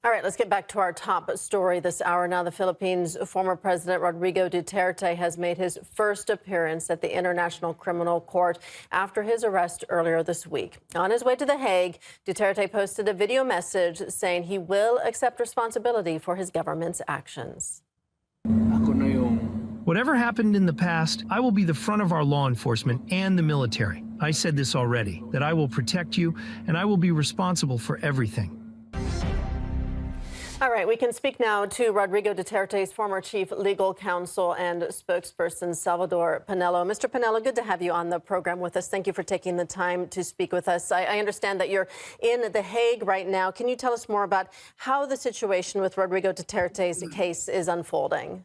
All right, let's get back to our top story this hour. Now, the Philippines' former President Rodrigo Duterte has made his first appearance at the International Criminal Court after his arrest earlier this week. On his way to The Hague, Duterte posted a video message saying he will accept responsibility for his government's actions. Whatever happened in the past, I will be the front of our law enforcement and the military. I said this already, that I will protect you and I will be responsible for everything. All right, we can speak now to Rodrigo Duterte's former chief legal counsel and spokesperson, Salvador Panelo. Mr. Panelo, good to have you on the program with us. Thank you for taking the time to speak with us. I understand that you're in The Hague right now. Can you tell us more about how the situation with Rodrigo Duterte's case is unfolding?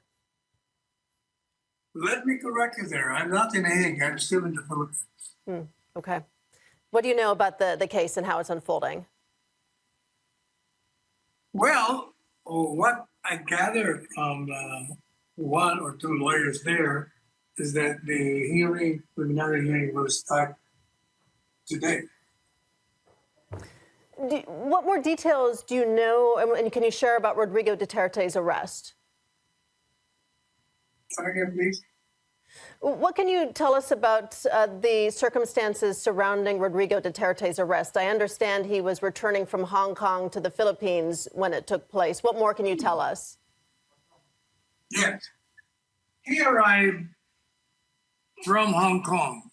Let me correct you there. I'm not in The Hague. I'm still in the Philippines. Okay. What do you know about the case and how it's unfolding? Well, what I gathered from one or two lawyers there is that the preliminary hearing will start today. What more details do you know and can you share about Rodrigo Duterte's arrest? Sorry again, please. What can you tell us about the circumstances surrounding Rodrigo Duterte's arrest? I understand he was returning from Hong Kong to the Philippines when it took place. What more can you tell us? Yes. He arrived from Hong Kong,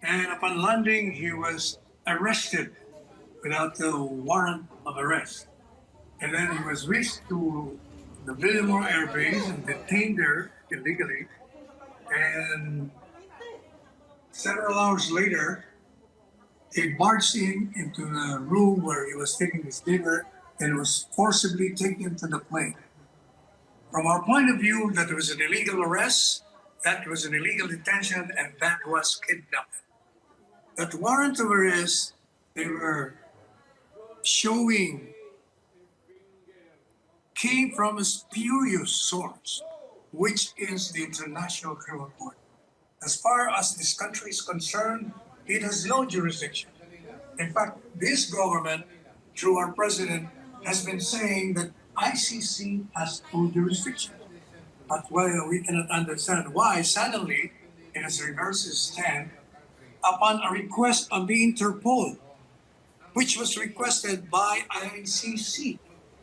and upon landing, he was arrested without a warrant of arrest. And then he was reached to the Villamor Air Base and detained there illegally. And several hours later, they barged him into the room where he was taking his dinner and was forcibly taken to the plane. From our point of view, that was an illegal arrest, that was an illegal detention, and that was kidnapping. That warrant of arrest, they were showing, came from a spurious source, which is the International Criminal Court. As far as this country is concerned, it has no jurisdiction. In fact, this government, through our president, has been saying that ICC has full jurisdiction. That's why we cannot understand why suddenly it has reversed its stand upon a request of the Interpol, which was requested by ICC.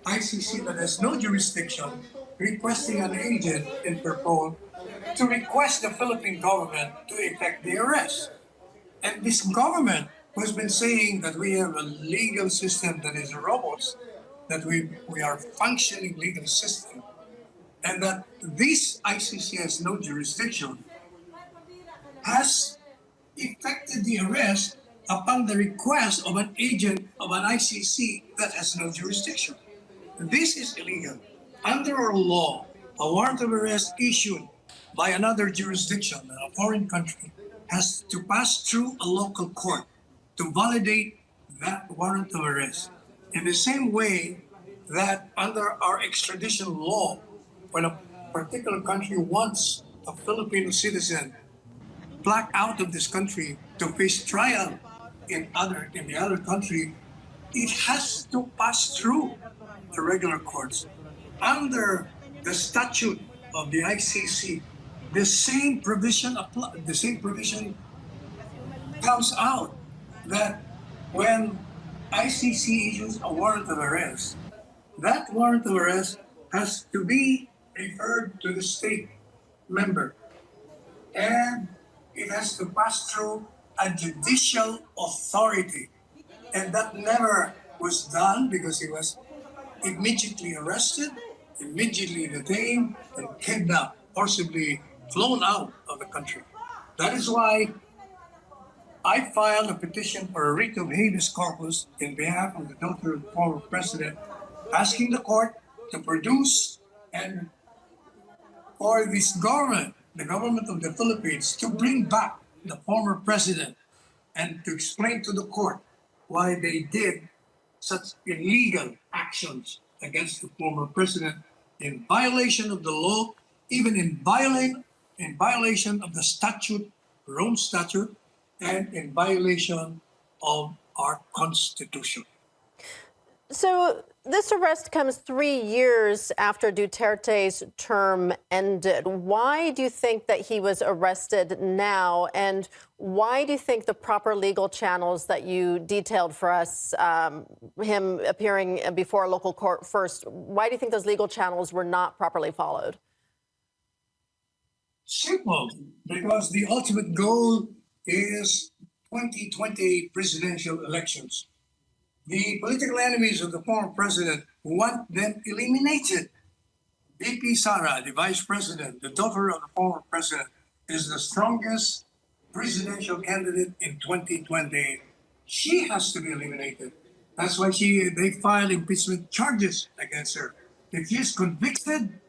ICC that has no jurisdiction, requesting an agent, Interpol, to request the Philippine government to effect the arrest. And this government has been saying that we have a legal system that is robust, that we are functioning legal system, and that this ICC has no jurisdiction, has effected the arrest upon the request of an agent of an ICC that has no jurisdiction. This is illegal. Under our law, a warrant of arrest issued by another jurisdiction, a foreign country, has to pass through a local court to validate that warrant of arrest. In the same way that under our extradition law, when a particular country wants a Filipino citizen plucked out of this country to face trial in the other country, it has to pass through the regular courts. Under the statute of the ICC, the same provision comes out that when ICC issues a warrant of arrest, that warrant of arrest has to be referred to the state member, and it has to pass through a judicial authority. And that never was done because he was immediately arrested, immediately detained, and kidnapped, forcibly flown out of the country. That is why I filed a petition for a writ of habeas corpus in behalf of the daughter of the former president, asking the court to produce and for this government, the government of the Philippines, to bring back the former president and to explain to the court why they did such illegal actions against the former president in violation of the law, even in violation of the statute, Rome Statute, and in violation of our Constitution. So this arrest comes 3 years after Duterte's term ended. Why do you think that he was arrested now? And why do you think the proper legal channels that you detailed for us, him appearing before a local court first, why do you think those legal channels were not properly followed? Simple, because the ultimate goal is 2020 presidential elections. The political enemies of the former president want them eliminated. VP Sara, the vice president, the daughter of the former president, is the strongest presidential candidate in 2020. She has to be eliminated. That's why they filed impeachment charges against her. If she is convicted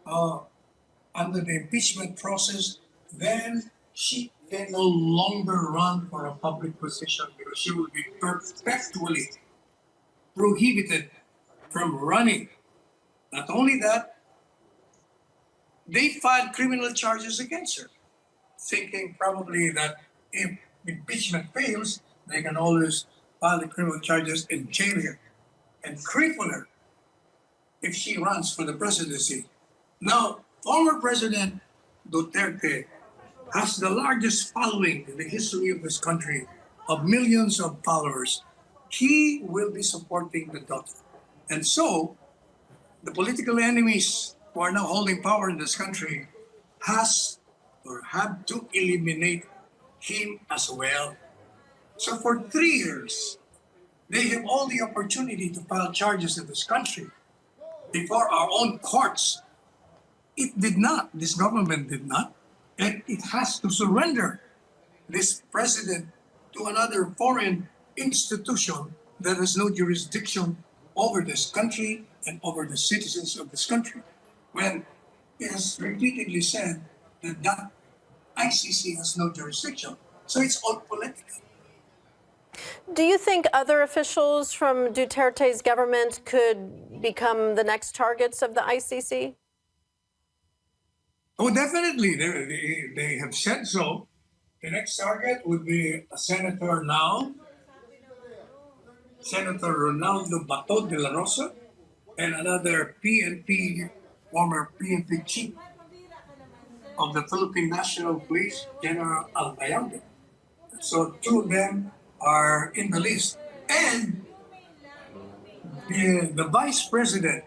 under the impeachment process, then she can no longer run for a public position because she will be perpetually prohibited from running. Not only that, they filed criminal charges against her, thinking probably that if impeachment fails, they can always file the criminal charges and jail her and cripple her if she runs for the presidency. Now, former President Duterte has the largest following in the history of this country of millions of followers. He will be supporting the daughter. And so, the political enemies who are now holding power in this country have to eliminate him as well. So for 3 years, they have all the opportunity to file charges in this country before our own courts. It did not. This government did not. And it has to surrender this president to another foreign institution that has no jurisdiction over this country and over the citizens of this country. When it has repeatedly said that the ICC has no jurisdiction. So it's all political. Do you think other officials from Duterte's government could become the next targets of the ICC? Oh, definitely. They have said so. The next target would be a senator now, Senator Ronaldo Bato de la Rosa, and another former PNP chief of the Philippine National Police, General Albayambe. So 2 of them are in the list. And the vice president,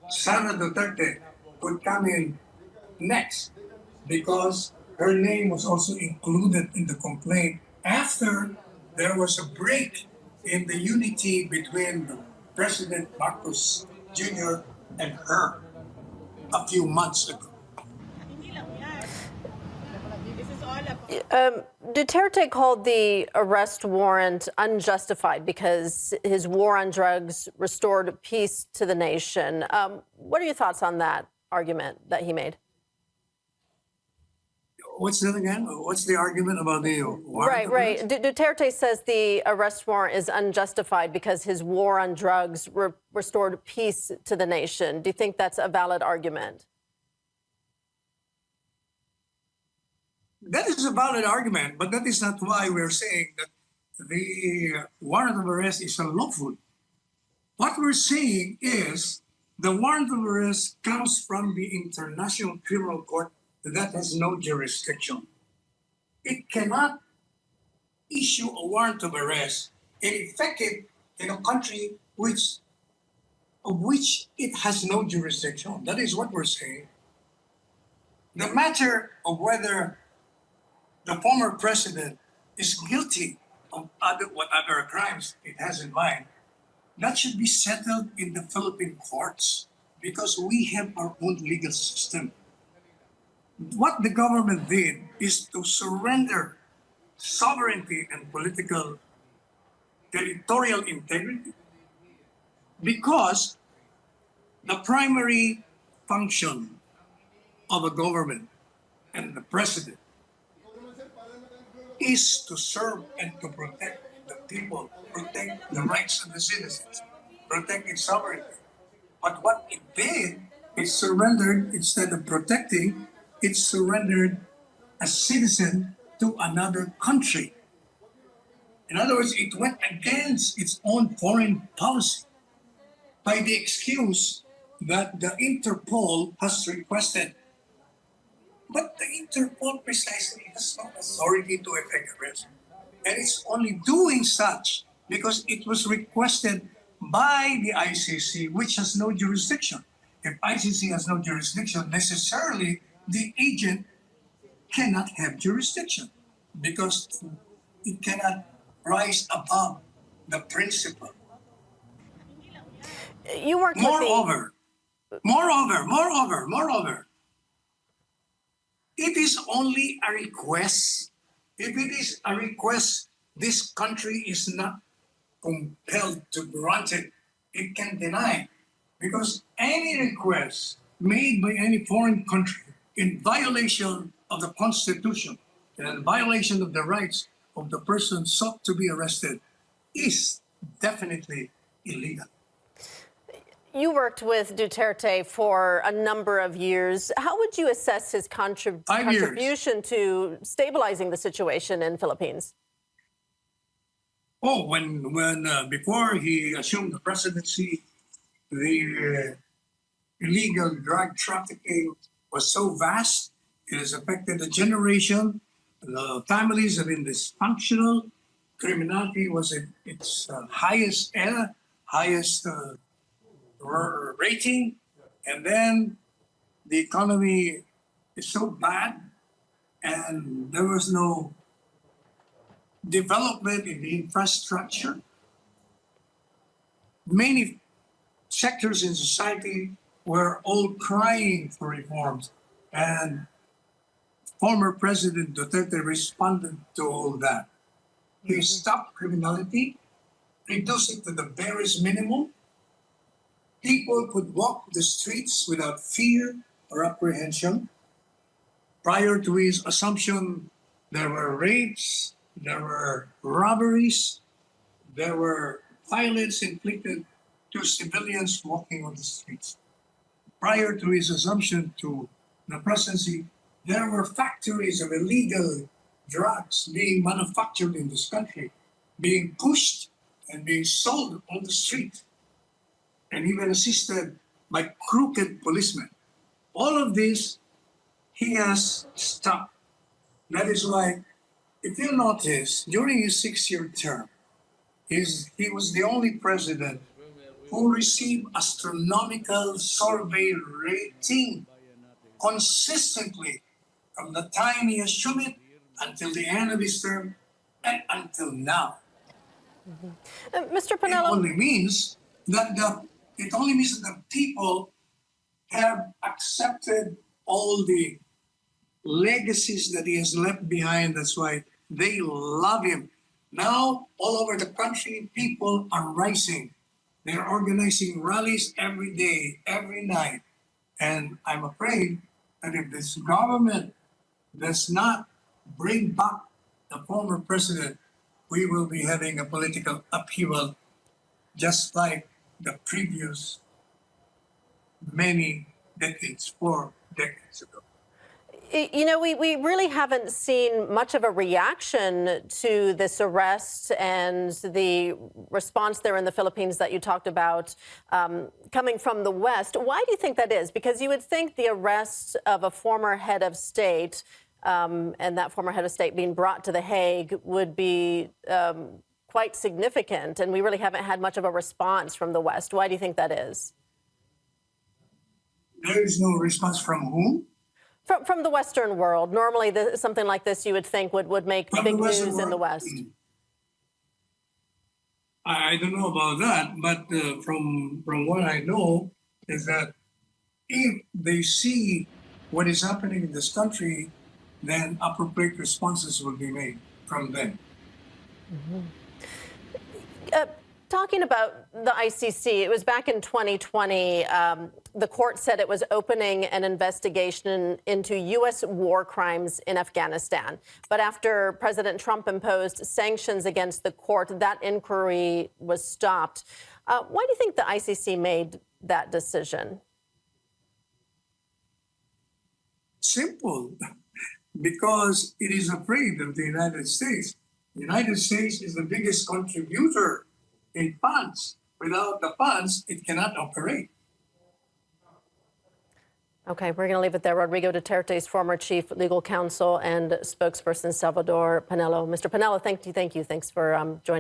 Sara Duterte, could come in next because her name was also included in the complaint after there was a break in the unity between President Marcos Jr. and her a few months ago. Duterte called the arrest warrant unjustified because his war on drugs restored peace to the nation. What are your thoughts on that argument that he made? What's that again? What's the argument about the warrant? Right. Duterte says the arrest warrant is unjustified because his war on drugs restored peace to the nation. Do you think that's a valid argument? That is a valid argument, but that is not why we're saying that the warrant of arrest is unlawful. What we're saying is the warrant of arrest comes from the International Criminal Court that has no jurisdiction. It cannot issue a warrant of arrest and effect it in a country of which it has no jurisdiction. That is what we're saying. The matter of whether the former president is guilty of whatever crimes it has in mind, that should be settled in the Philippine courts because we have our own legal system. What the government did is to surrender sovereignty and political territorial integrity because the primary function of a government and the president is to serve and to protect the people, protect the rights of the citizens, protect its sovereignty. But what it did, it surrendered, instead of protecting, it surrendered a citizen to another country. In other words, it went against its own foreign policy. by the excuse that the Interpol has requested. But the Interpol precisely has no authority to effect arrest. And it's only doing such because it was requested by the ICC, which has no jurisdiction. If ICC has no jurisdiction, necessarily the agent cannot have jurisdiction because it cannot rise above the principle. You worked with Moreover, it is only a request. If it is a request, this country is not compelled to grant it. It can deny. Because any request made by any foreign country in violation of the Constitution and in violation of the rights of the person sought to be arrested is definitely illegal. You worked with Duterte for a number of years. How would you assess his 5 years. contribution to stabilizing the situation in Philippines? Oh, when before he assumed the presidency, the illegal drug trafficking was so vast, it has affected a generation. The families have been dysfunctional. Criminality was at its highest rating, and then the economy is so bad, and there was no development in the infrastructure. Many sectors in society were all crying for reforms, and former President Duterte responded to all that. He stopped criminality, reduced it to the barest minimum. People could walk the streets without fear or apprehension. Prior to his assumption, there were rapes, there were robberies, there were violence inflicted to civilians walking on the streets. Prior to his assumption to the presidency, there were factories of illegal drugs being manufactured in this country, being pushed and being sold on the street, and even assisted by crooked policemen. All of this he has stopped. That is why, if you notice, during his 6-year term, he was the only president who received astronomical survey rating consistently from the time he assumed it until the end of his term and until now. Mr. Panelo, It only means that the people have accepted all the legacies that he has left behind. That's why they love him. Now, all over the country, people are rising. They're organizing rallies every day, every night. And I'm afraid that if this government does not bring back the former president, we will be having a political upheaval just like the previous many decades, 4 decades ago. You know, we really haven't seen much of a reaction to this arrest and the response there in the Philippines that you talked about coming from the West. Why do you think that is? Because you would think the arrest of a former head of state and that former head of state being brought to The Hague would be quite significant, and we really haven't had much of a response from the West. Why do you think that is? There is no response from whom? From the Western world. Normally, something like this you would think would make big news in the West. I don't know about that, but from what I know is that if they see what is happening in this country, then appropriate responses will be made from them. Talking about the ICC, it was back in 2020. The court said it was opening an investigation into U.S. war crimes in Afghanistan. But after President Trump imposed sanctions against the court, that inquiry was stopped. Why do you think the ICC made that decision? Simple. Because it is afraid of the United States. The United States is the biggest contributor in funds Without the funds, it cannot operate. Okay, we're going to leave it there. Rodrigo Duterte's former chief legal counsel and spokesperson, Salvador Panelo. Mr. Panelo, thank you. Thanks for joining.